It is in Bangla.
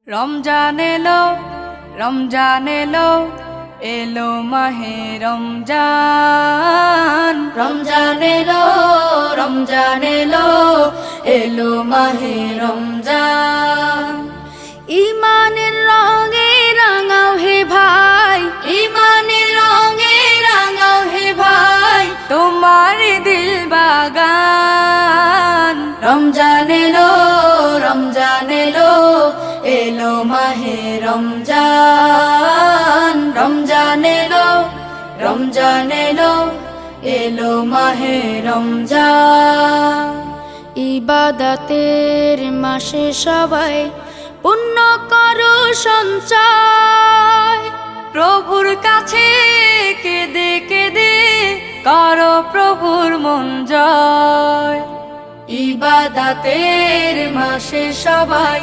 রমজান এলো, রমজান এলো, এলো মাহে রমজান। রমজান এলো, রমজান এলো, এলো মাহে রমজান। ইমানের রঙে রাঙাও হে ভাই, ইমানের রঙে রাঙাও হে ভাই, তোমার দিল বাগান। রমজান এলো, রমজান এলো, এলো মাহে রমজান। রমজান এলো, রমজান এলো, এলো মাহে রমজান। ইবাদতের মাসে সবাই পুণ্য করো সঞ্চয়, প্রভুর কাছে কেঁদে কেঁদে করো প্রভুর মন জয়। ইবাদতের মাসে সবাই